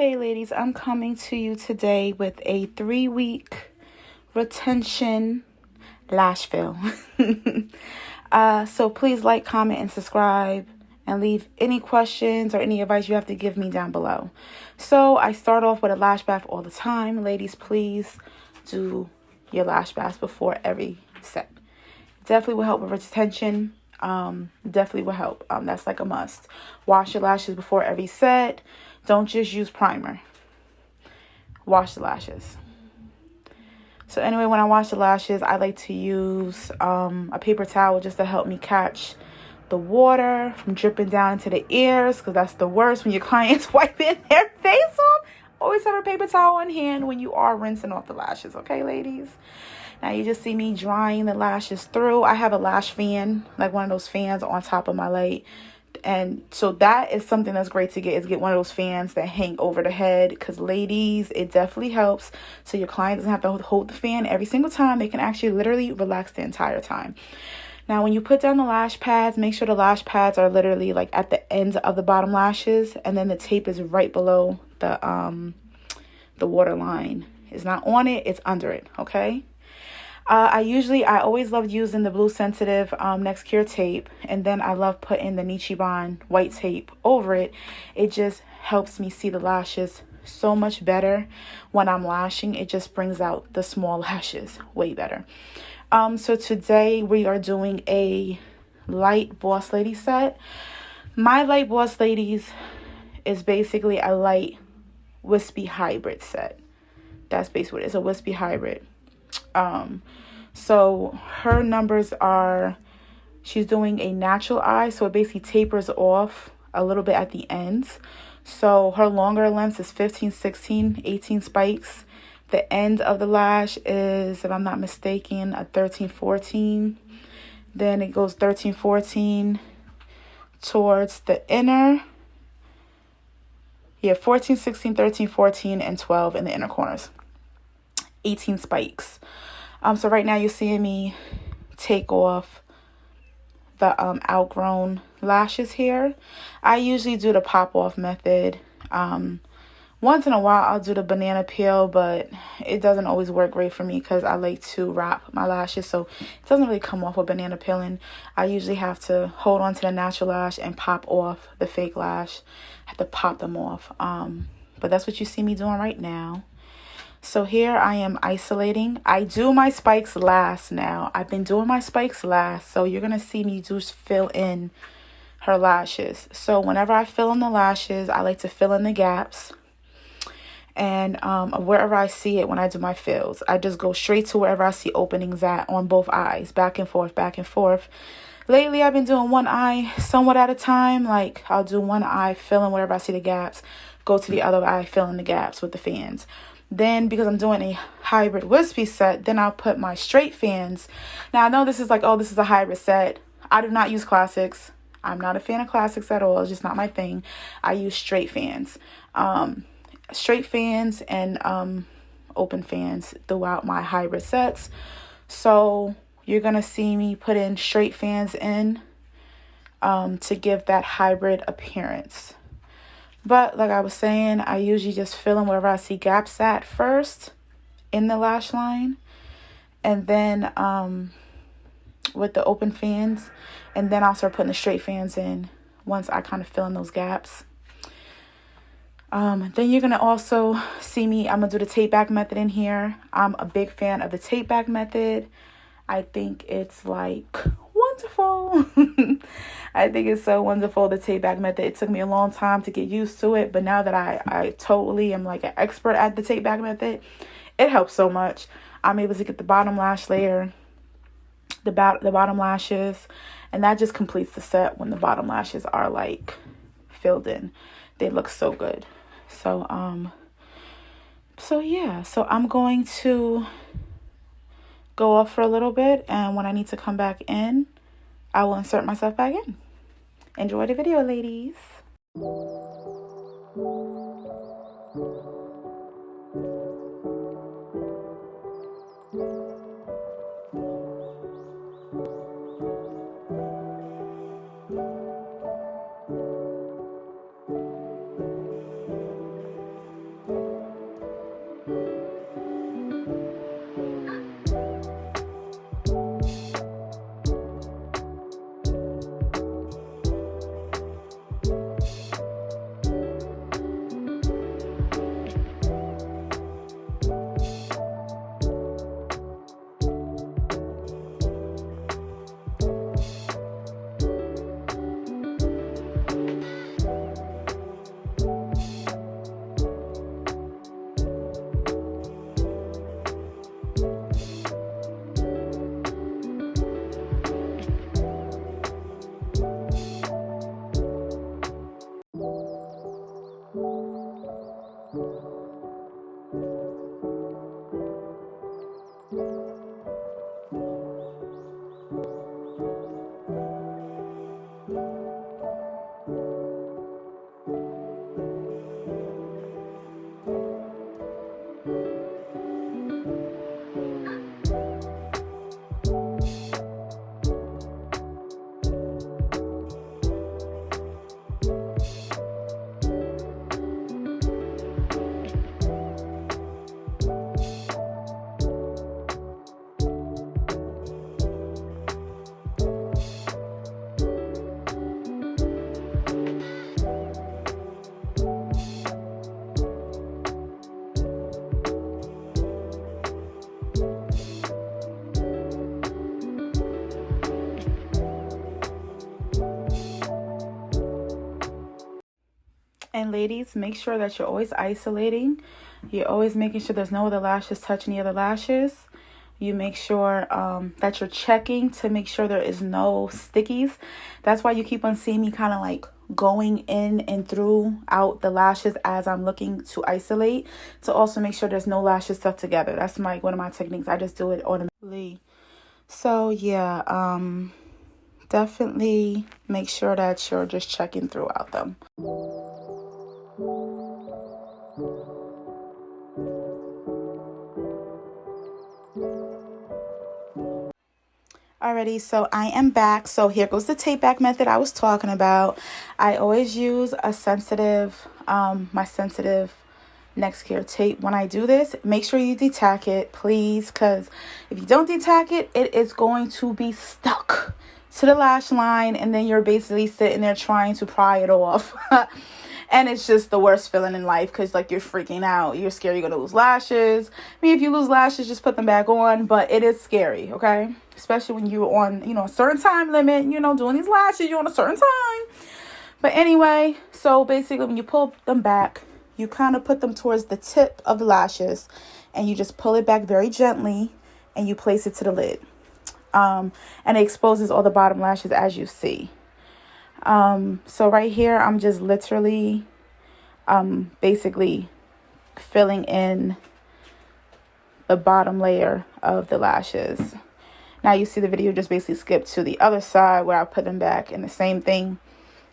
Hey ladies, I'm coming to you today with a 3-week retention lash fill. So please like, comment, and subscribe, and leave any questions or any advice you have to give me down below. So I start off with a lash bath all the time. Ladies, please do your lash baths before every set. Definitely will help with retention. Definitely will help. That's like a must. Wash your lashes before every set. Don't just use primer. Wash the lashes. So anyway, when I wash the lashes, I like to use a paper towel just to help me catch the water from dripping down into the ears, because that's the worst when your clients wiping their face off. Always have a paper towel on hand when you are rinsing off the lashes, okay, ladies? Now you just see me drying the lashes through. I have a lash fan, like one of those fans on top of my light. And so that is something that's great to get, is get one of those fans that hang over the head, because ladies, it definitely helps. So your client doesn't have to hold the fan every single time. They can actually literally relax the entire time. Now, when you put down the lash pads, make sure the lash pads are literally like at the ends of the bottom lashes, and then the tape is right below the water line. It's not on it, it's under it, okay? I always loved using the Blue Sensitive Next Cure tape, and then I love putting the Nichiban white tape over it. It just helps me see the lashes so much better when I'm lashing. It just brings out the small lashes way better. So today we are doing a light Boss Lady set. My light Boss Ladies is basically a light Wispy hybrid set. That's basically what it is, a Wispy hybrid. So her numbers are, she's doing a natural eye, so it basically tapers off a little bit at the ends. So her longer lengths is 15, 16, 18 spikes. The end of the lash is, if I'm not mistaken, a 13, 14. Then it goes 13, 14 towards the inner. Yeah, 14, 16, 13, 14, and 12 in the inner corners. 18 spikes. So right now you're seeing me take off the outgrown lashes here. I usually do the pop off method. Once in a while I'll do the banana peel, but it doesn't always work great for me because I like to wrap my lashes, so it doesn't really come off with banana peeling. I usually have to hold on to the natural lash and pop off the fake lash. I have to pop them off. But that's what you see me doing right now. So here I am isolating. I do my spikes last now. I've been doing my spikes last. So you're going to see me just fill in her lashes. So whenever I fill in the lashes, I like to fill in the gaps. And wherever I see it when I do my fills, I just go straight to wherever I see openings at on both eyes. Back and forth, back and forth. Lately, I've been doing one eye somewhat at a time. Like I'll do one eye, fill in wherever I see the gaps. Go to the other eye, fill in the gaps with the fans. Then, because I'm doing a hybrid wispy set, then I'll put my straight fans. Now, I know this is like, oh, this is a hybrid set. I do not use classics. I'm not a fan of classics at all. It's just not my thing. I use straight fans. Straight fans and open fans throughout my hybrid sets. So, you're going to see me put in straight fans in to give that hybrid appearance. But like I was saying, I usually just fill in wherever I see gaps at first in the lash line. And then with the open fans. And then I'll start putting the straight fans in once I kind of fill in those gaps. Then you're going to also see me, I'm going to do the tape back method in here. I'm a big fan of the tape back method. I think it's like wonderful. I think it's so wonderful, the tape back method. It took me a long time to get used to it, but now that I totally am like an expert at the tape back method, it helps so much. I'm able to get the bottom lash layer, the bottom lashes, and that just completes the set when the bottom lashes are like filled in. They look so good. So yeah, so I'm going to go off for a little bit, and when I need to come back in, I will insert myself back in. Enjoy the video, ladies. And ladies, make sure that you're always isolating. You're always making sure there's no other lashes touch any other lashes. You make sure that you're checking to make sure there is no stickies. That's why you keep on seeing me kind of like going in and throughout the lashes as I'm looking to isolate, to also make sure there's no lashes stuck together. That's one of my techniques. I just do it automatically. So yeah, definitely make sure that you're just checking throughout them. Alrighty, so I am back. So here goes the tape back method I was talking about. I always use a sensitive, my sensitive Next Care tape. When I do this, make sure you detack it, please, because if you don't detack it, it is going to be stuck to the lash line, and then you're basically sitting there trying to pry it off. And it's just the worst feeling in life, because like you're freaking out. You're scared you're going to lose lashes. I mean, if you lose lashes, just put them back on. But it is scary, okay? Especially when you're on, a certain time limit, doing these lashes, you're on a certain time. But anyway, so basically when you pull them back, you kind of put them towards the tip of the lashes. And you just pull it back very gently. And you place it to the lid. And it exposes all the bottom lashes as you see. So right here, I'm just literally, basically filling in the bottom layer of the lashes. Now you see the video just basically skipped to the other side where I put them back, and the same thing.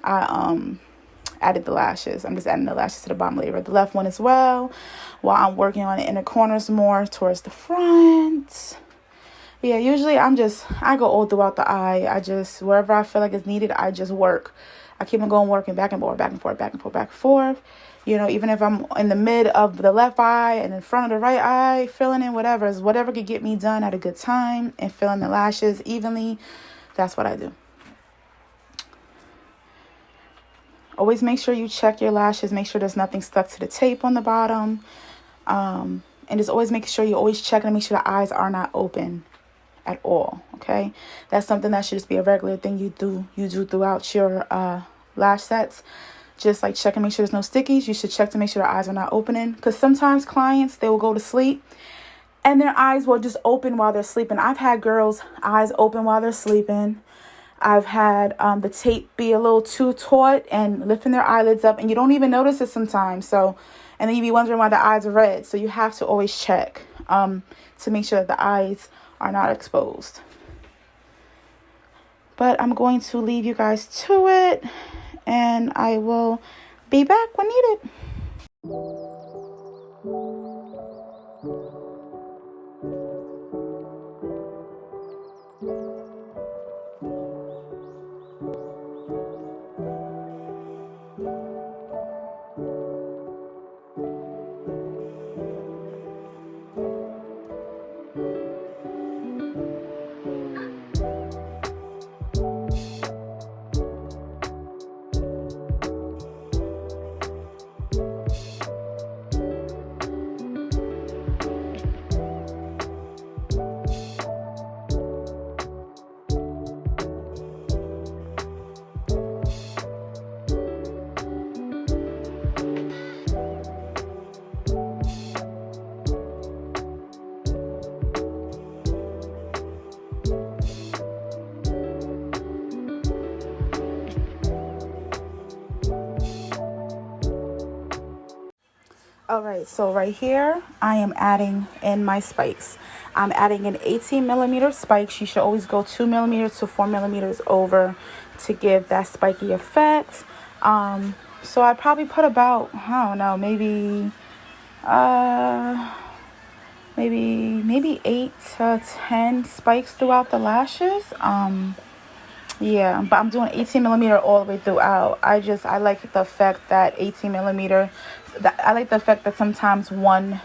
I, added the lashes. I'm just adding the lashes to the bottom layer of the left one as well, while I'm working on the inner corners more towards the front. Yeah, usually I go all throughout the eye. Wherever I feel like it's needed, I just work. I keep on going, working back and forth, back and forth, back and forth, back and forth. Even if I'm in the mid of the left eye and in front of the right eye, filling in whatever could get me done at a good time and filling the lashes evenly, that's what I do. Always make sure you check your lashes. Make sure there's nothing stuck to the tape on the bottom. And just always make sure you always check and make sure the eyes are not open at all. Okay, that's something that should just be a regular thing you do throughout your lash sets. Just like check and make sure there's no stickies. You should check to make sure the eyes are not opening, because sometimes clients, they will go to sleep and their eyes will just open while they're sleeping. I've had girls' eyes open while they're sleeping. I've had the tape be a little too taut and lifting their eyelids up, and you don't even notice it sometimes. So, and then you be wondering why the eyes are red. So you have to always check to make sure that the eyes are not exposed. But I'm going to leave you guys to it, and I will be back when needed. Alright, so right here, I am adding in my spikes. I'm adding in 18 millimeter spikes. You should always go 2 millimeters to 4 millimeters over to give that spiky effect. So I probably put about, I don't know, maybe 8 to 10 spikes throughout the lashes. Yeah, but I'm doing 18 millimeter all the way throughout. I like the effect that 18 millimeter, I like the effect that sometimes one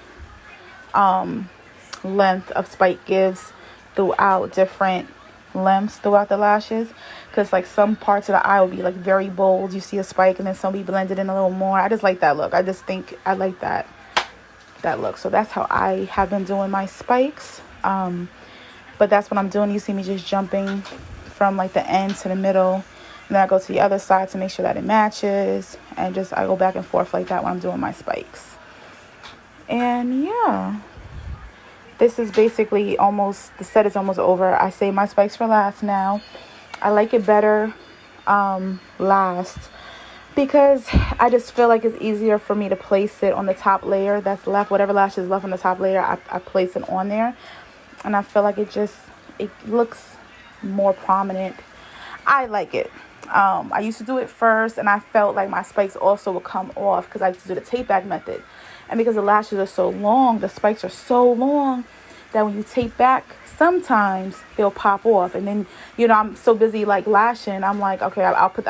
length of spike gives throughout different lengths throughout the lashes. Because like some parts of the eye will be like very bold. You see a spike and then some will be blended in a little more. I just like that look. I just think I like that look. So that's how I have been doing my spikes. But that's what I'm doing. You see me just jumping from like the end to the middle And then I go to the other side to make sure that it matches. And just I go back and forth like that when I'm doing my spikes. And yeah, this is basically almost, the set is almost over. I save my spikes for last now. I like it better last because I just feel like it's easier for me to place it on the top layer that's left. Whatever lash is left on the top layer, I place it on there. And I feel like it looks more prominent. I like it. I used to do it first, and I felt like my spikes also would come off because I used to do the tape back method. And because the lashes are so long, the spikes are so long that when you tape back, sometimes they'll pop off. And then, you know, I'm so busy like lashing, I'm like, okay, I'll put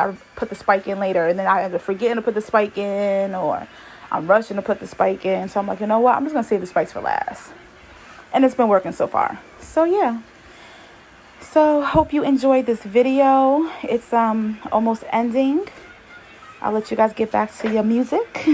the spike in later. And then I end up forgetting to put the spike in, or I'm rushing to put the spike in. So I'm like, you know what? I'm just going to save the spikes for last. And it's been working so far. So yeah. So hope you enjoyed this video. It's almost ending. I'll let you guys get back to your music.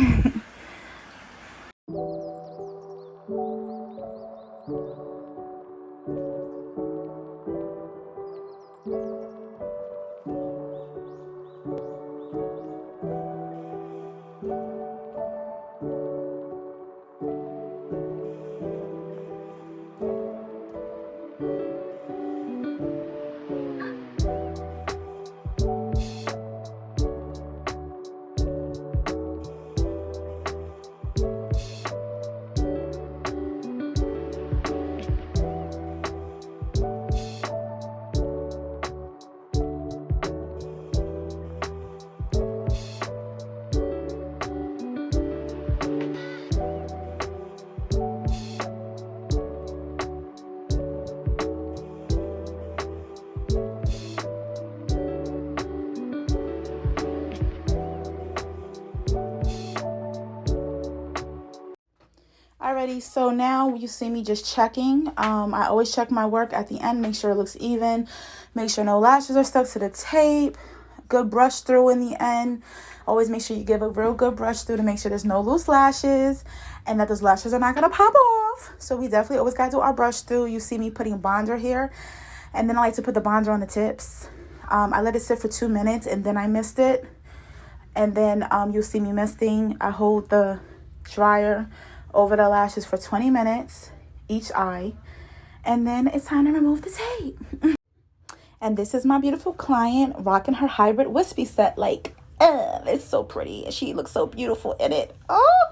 Alrighty, so now you see me just checking. I always check my work at the end, make sure it looks even, make sure no lashes are stuck to the tape, good brush through in the end. Always make sure you give a real good brush through to make sure there's no loose lashes and that those lashes are not going to pop off. So we definitely always got to do our brush through. You see me putting bonder here, and then I like to put the bonder on the tips. I let it sit for 2 minutes and then I mist it. And then you'll see me misting. I hold the dryer over the lashes for 20 minutes, each eye. And then it's time to remove the tape. And this is my beautiful client rocking her hybrid wispy set. Like, it's so pretty. She looks so beautiful in it. Oh!